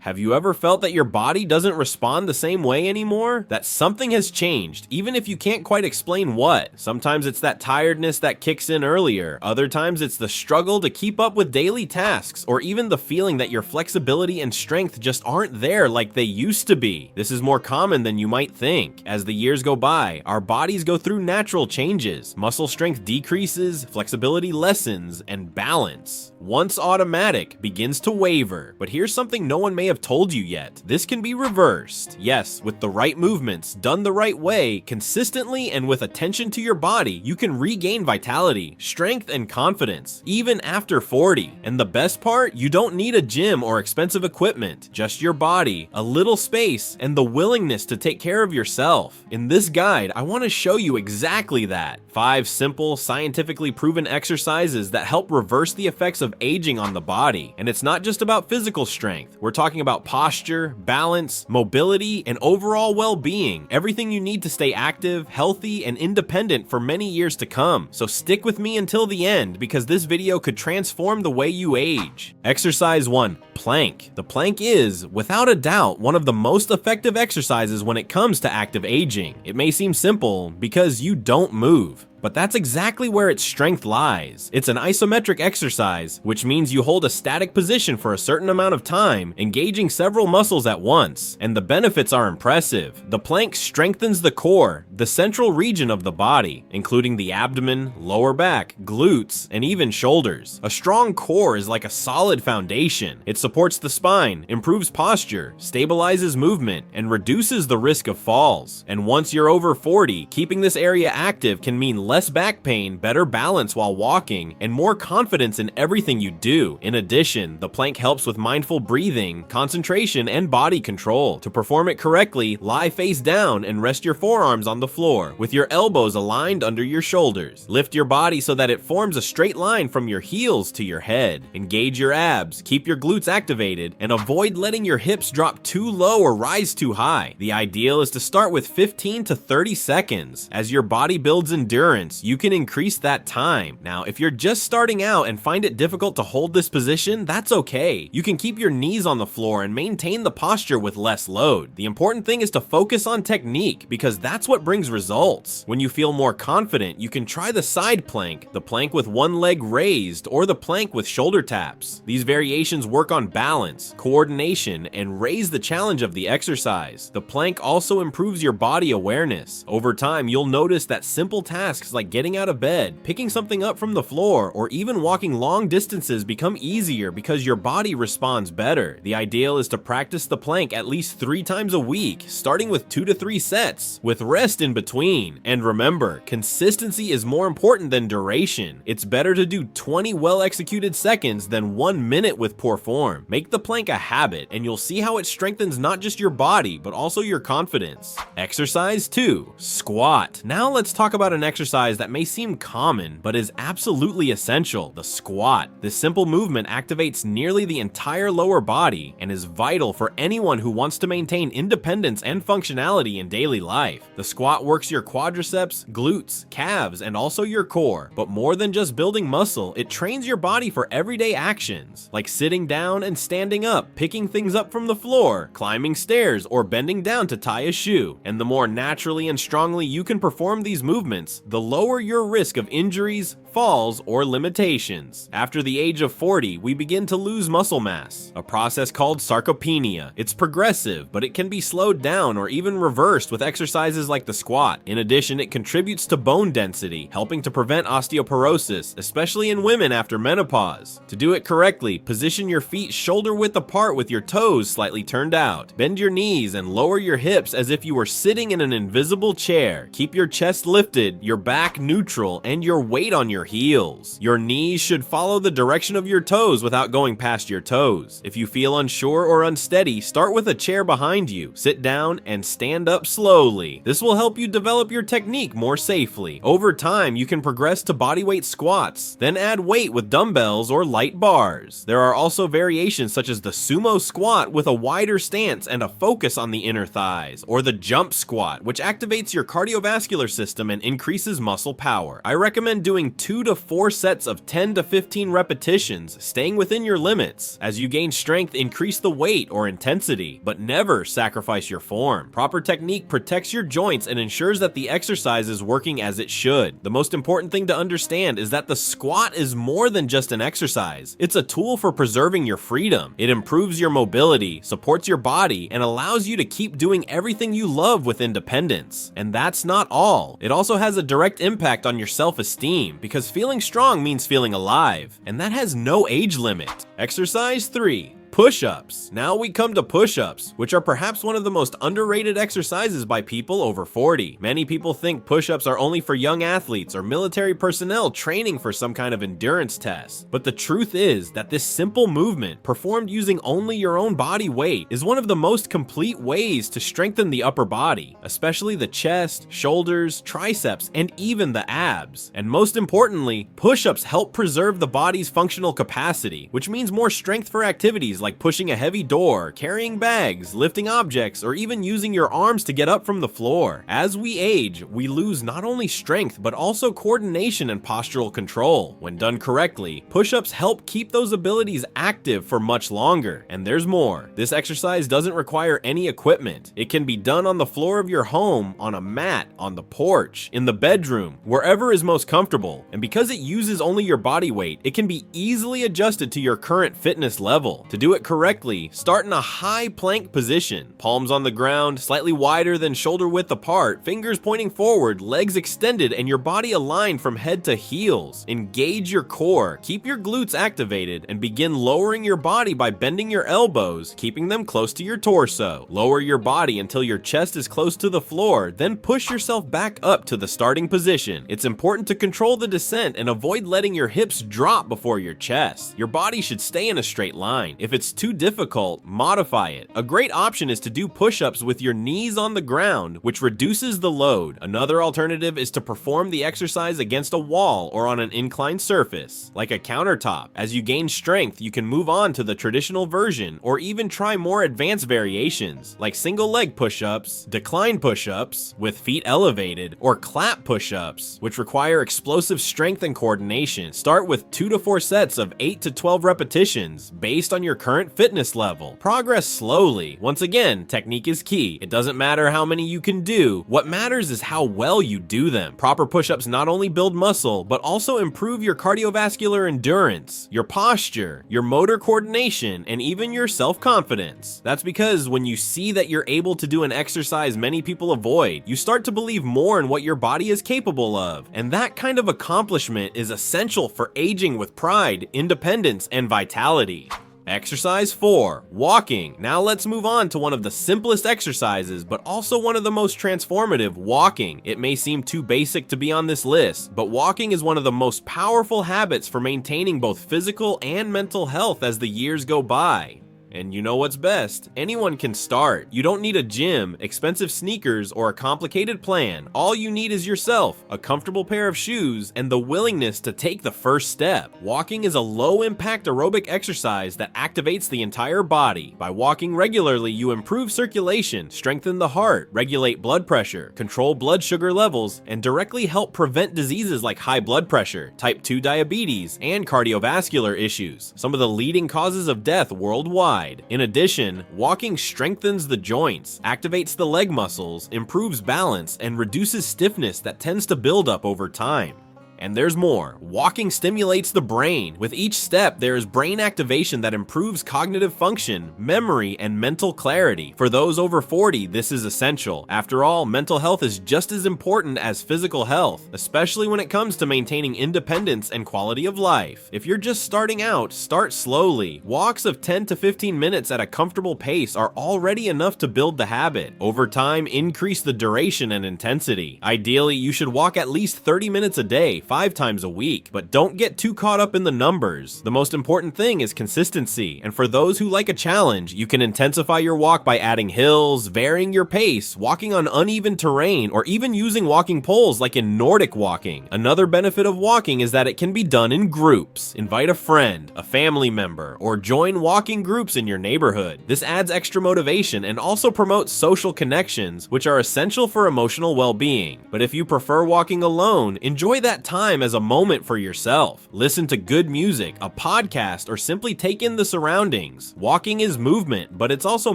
Have you ever felt that your body doesn't respond the same way anymore? That something has changed, even if you can't quite explain what. Sometimes it's that tiredness that kicks in earlier. Other times it's the struggle to keep up with daily tasks, or even the feeling that your flexibility and strength just aren't there like they used to be. This is more common than you might think. As the years go by, our bodies go through natural changes. Muscle strength decreases, flexibility lessens, and balance, once automatic, begins to waver. But here's something no one may have told you yet. This can be reversed. Yes, with the right movements, done the right way, consistently, and with attention to your body, you can regain vitality, strength, and confidence, even after 40. And the best part? You don't need a gym or expensive equipment, just your body, a little space, and the willingness to take care of yourself. In this guide, I want to show you exactly that. 5 simple, scientifically proven exercises that help reverse the effects of aging on the body. And it's not just about physical strength. We're talking about posture, balance, mobility, and overall well-being. Everything you need to stay active, healthy, and independent for many years to come. So stick with me until the end, because this video could transform the way you age. Exercise 1. Plank. The plank is, without a doubt, one of the most effective exercises when it comes to active aging. It may seem simple because you don't move, but that's exactly where its strength lies. It's an isometric exercise, which means you hold a static position for a certain amount of time, engaging several muscles at once, and the benefits are impressive. The plank strengthens the core, the central region of the body, including the abdomen, lower back, glutes, and even shoulders. A strong core is like a solid foundation. It supports the spine, improves posture, stabilizes movement, and reduces the risk of falls. And once you're over 40, keeping this area active can mean less back pain, better balance while walking, and more confidence in everything you do. In addition, the plank helps with mindful breathing, concentration, and body control. To perform it correctly, lie face down and rest your forearms on the floor, with your elbows aligned under your shoulders. Lift your body so that it forms a straight line from your heels to your head. Engage your abs, keep your glutes activated, and avoid letting your hips drop too low or rise too high. The ideal is to start with 15 to 30 seconds. As your body builds endurance, you can increase that time. Now, if you're just starting out and find it difficult to hold this position, that's okay. You can keep your knees on the floor and maintain the posture with less load. The important thing is to focus on technique, because that's what brings results. When you feel more confident, you can try the side plank, the plank with one leg raised, or the plank with shoulder taps. These variations work on balance, coordination, and raise the challenge of the exercise. The plank also improves your body awareness. Over time, you'll notice that simple tasks like getting out of bed, picking something up from the floor, or even walking long distances become easier because your body responds better. The ideal is to practice the plank at least 3 times a week, starting with 2 to 3 sets, with rest in between. And remember, consistency is more important than duration. It's better to do 20 well-executed seconds than 1 minute with poor form. Make the plank a habit, and you'll see how it strengthens not just your body, but also your confidence. Exercise 2. Squat. Now let's talk about an exercise that may seem common, but is absolutely essential: the squat. This simple movement activates nearly the entire lower body and is vital for anyone who wants to maintain independence and functionality in daily life. The squat works your quadriceps, glutes, calves, and also your core. But more than just building muscle, it trains your body for everyday actions, like sitting down and standing up, picking things up from the floor, climbing stairs, or bending down to tie a shoe. And the more naturally and strongly you can perform these movements, the lower your risk of injuries, falls, or limitations. After the age of 40, we begin to lose muscle mass, a process called sarcopenia. It's progressive, but it can be slowed down or even reversed with exercises like the squat. In addition, it contributes to bone density, helping to prevent osteoporosis, especially in women after menopause. To do it correctly, position your feet shoulder width apart with your toes slightly turned out. Bend your knees and lower your hips as if you were sitting in an invisible chair. Keep your chest lifted, your back neutral, and your weight on your heels. Your knees should follow the direction of your toes without going past your toes. If you feel unsure or unsteady, start with a chair behind you, sit down, and stand up slowly. This will help you develop your technique more safely. Over time, you can progress to bodyweight squats, then add weight with dumbbells or light bars. There are also variations such as the sumo squat with a wider stance and a focus on the inner thighs, or the jump squat, which activates your cardiovascular system and increases muscle power. I recommend doing 2 2 to 4 sets of 10 to 15 repetitions, staying within your limits. As you gain strength, increase the weight or intensity, but never sacrifice your form. Proper technique protects your joints and ensures that the exercise is working as it should. The most important thing to understand is that the squat is more than just an exercise. It's a tool for preserving your freedom. It improves your mobility, supports your body, and allows you to keep doing everything you love with independence. And that's not all. It also has a direct impact on your self-esteem, because feeling strong means feeling alive, and that has no age limit. Exercise 3. Push-ups. Now we come to push-ups, which are perhaps one of the most underrated exercises by people over 40. Many people think push-ups are only for young athletes or military personnel training for some kind of endurance test. But the truth is that this simple movement, performed using only your own body weight, is one of the most complete ways to strengthen the upper body, especially the chest, shoulders, triceps, and even the abs. And most importantly, push-ups help preserve the body's functional capacity, which means more strength for activities like pushing a heavy door, carrying bags, lifting objects, or even using your arms to get up from the floor. As we age, we lose not only strength, but also coordination and postural control. When done correctly, push-ups help keep those abilities active for much longer. And there's more. This exercise doesn't require any equipment. It can be done on the floor of your home, on a mat, on the porch, in the bedroom, wherever is most comfortable. And because it uses only your body weight, it can be easily adjusted to your current fitness level. To do it correctly, start in a high plank position, palms on the ground, slightly wider than shoulder width apart, fingers pointing forward, legs extended, and your body aligned from head to heels. Engage your core, keep your glutes activated, and begin lowering your body by bending your elbows, keeping them close to your torso. Lower your body until your chest is close to the floor, then push yourself back up to the starting position. It's important to control the descent and avoid letting your hips drop before your chest. Your body should stay in a straight line. If it's too difficult, modify it. A great option is to do push-ups with your knees on the ground, which reduces the load. Another alternative is to perform the exercise against a wall or on an inclined surface, like a countertop. As you gain strength, you can move on to the traditional version, or even try more advanced variations, like single leg push-ups, decline push-ups with feet elevated, or clap push-ups, which require explosive strength and coordination. Start with 2 to 4 sets of 8 to 12 repetitions, based on your current fitness level. Progress slowly. Once again, technique is key. It doesn't matter how many you can do. What matters is how well you do them. Proper push-ups not only build muscle, but also improve your cardiovascular endurance, your posture, your motor coordination, and even your self-confidence. That's because when you see that you're able to do an exercise many people avoid, you start to believe more in what your body is capable of. And that kind of accomplishment is essential for aging with pride, independence, and vitality. Exercise 4. Walking. Now let's move on to one of the simplest exercises, but also one of the most transformative, walking. It may seem too basic to be on this list, but walking is one of the most powerful habits for maintaining both physical and mental health as the years go by. And you know what's best? Anyone can start. You don't need a gym, expensive sneakers, or a complicated plan. All you need is yourself, a comfortable pair of shoes, and the willingness to take the first step. Walking is a low-impact aerobic exercise that activates the entire body. By walking regularly, you improve circulation, strengthen the heart, regulate blood pressure, control blood sugar levels, and directly help prevent diseases like high blood pressure, type 2 diabetes, and cardiovascular issues, some of the leading causes of death worldwide. In addition, walking strengthens the joints, activates the leg muscles, improves balance, and reduces stiffness that tends to build up over time. And there's more. Walking stimulates the brain. With each step, there is brain activation that improves cognitive function, memory, and mental clarity. For those over 40, this is essential. After all, mental health is just as important as physical health, especially when it comes to maintaining independence and quality of life. If you're just starting out, start slowly. Walks of 10 to 15 minutes at a comfortable pace are already enough to build the habit. Over time, increase the duration and intensity. Ideally, you should walk at least 30 minutes a day, 5 times a week, but don't get too caught up in the numbers. The most important thing is consistency, and for those who like a challenge, you can intensify your walk by adding hills, varying your pace, walking on uneven terrain, or even using walking poles like in Nordic walking. Another benefit of walking is that it can be done in groups. Invite a friend, a family member, or join walking groups in your neighborhood. This adds extra motivation and also promotes social connections, which are essential for emotional well-being. But if you prefer walking alone, enjoy that time time as a moment for yourself. Listen to good music, a podcast, or simply take in the surroundings. Walking is movement, but it's also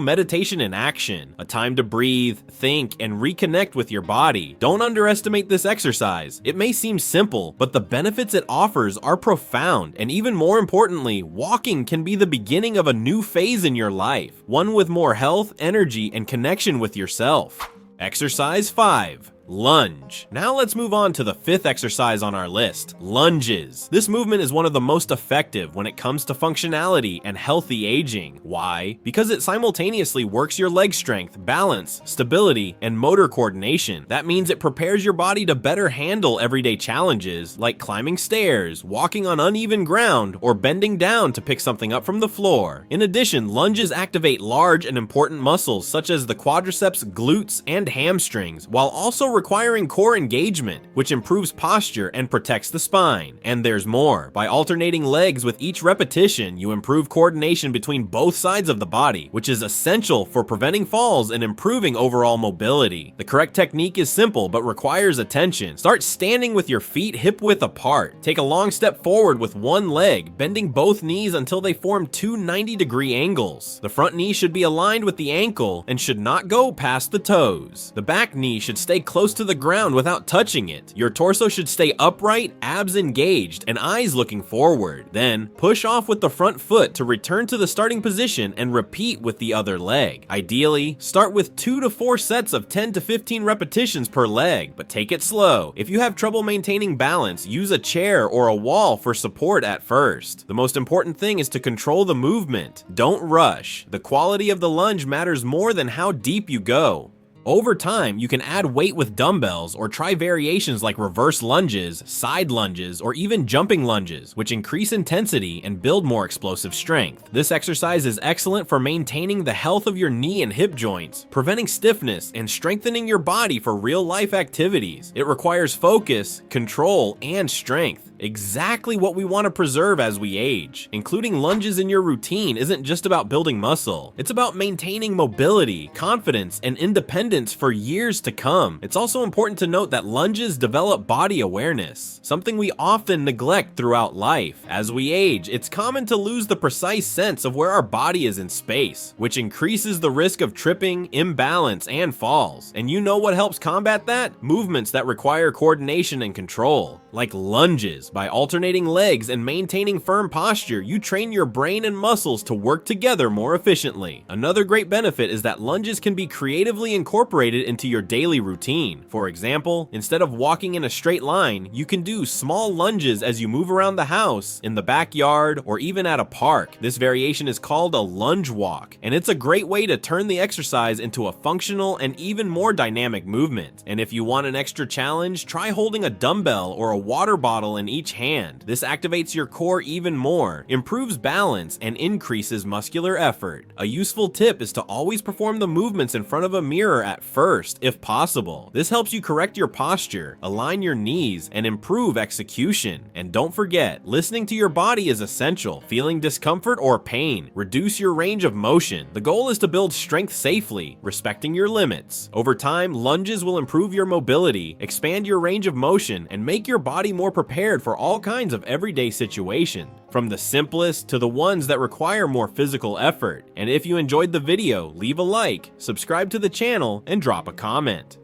meditation in action, a time to breathe, think, and reconnect with your body. Don't underestimate this exercise. It may seem simple, but the benefits it offers are profound, and even more importantly, walking can be the beginning of a new phase in your life, one with more health, energy, and connection with yourself. Exercise 5. Lunge. Now let's move on to the 5th exercise on our list, lunges. This movement is one of the most effective when it comes to functionality and healthy aging. Why? Because it simultaneously works your leg strength, balance, stability, and motor coordination. That means it prepares your body to better handle everyday challenges like climbing stairs, walking on uneven ground, or bending down to pick something up from the floor. In addition, lunges activate large and important muscles such as the quadriceps, glutes, and hamstrings, while also requiring core engagement, which improves posture and protects the spine. And there's more. By alternating legs with each repetition, you improve coordination between both sides of the body, which is essential for preventing falls and improving overall mobility. The correct technique is simple but requires attention. Start standing with your feet hip-width apart. Take a long step forward with one leg, bending both knees until they form two 90-degree angles. The front knee should be aligned with the ankle and should not go past the toes. The back knee should stay close to the ground without touching it. Your torso should stay upright, abs engaged, and eyes looking forward. Then, push off with the front foot to return to the starting position and repeat with the other leg. Ideally, start with 2 to 4 sets of 10 to 15 repetitions per leg, but take it slow. If you have trouble maintaining balance, use a chair or a wall for support at first. The most important thing is to control the movement. Don't rush. The quality of the lunge matters more than how deep you go. Over time, you can add weight with dumbbells or try variations like reverse lunges, side lunges, or even jumping lunges, which increase intensity and build more explosive strength. This exercise is excellent for maintaining the health of your knee and hip joints, preventing stiffness, and strengthening your body for real-life activities. It requires focus, control, and strength. Exactly what we want to preserve as we age. Including lunges in your routine isn't just about building muscle. It's about maintaining mobility, confidence, and independence for years to come. It's also important to note that lunges develop body awareness, something we often neglect throughout life. As we age, it's common to lose the precise sense of where our body is in space, which increases the risk of tripping, imbalance, and falls. And you know what helps combat that? Movements that require coordination and control, like lunges. By alternating legs and maintaining firm posture, you train your brain and muscles to work together more efficiently. Another great benefit is that lunges can be creatively incorporated into your daily routine. For example, instead of walking in a straight line, you can do small lunges as you move around the house, in the backyard, or even at a park. This variation is called a lunge walk, and it's a great way to turn the exercise into a functional and even more dynamic movement. And if you want an extra challenge, try holding a dumbbell or a water bottle in each hand. This activates your core even more, improves balance, and increases muscular effort. A useful tip is to always perform the movements in front of a mirror at first, if possible. This helps you correct your posture, align your knees, and improve execution. And don't forget, listening to your body is essential. Feeling discomfort or pain, reduce your range of motion. The goal is to build strength safely, respecting your limits. Over time, lunges will improve your mobility, expand your range of motion, and make your body more prepared for all kinds of everyday situations, from the simplest to the ones that require more physical effort. And if you enjoyed the video, leave a like, subscribe to the channel, and drop a comment.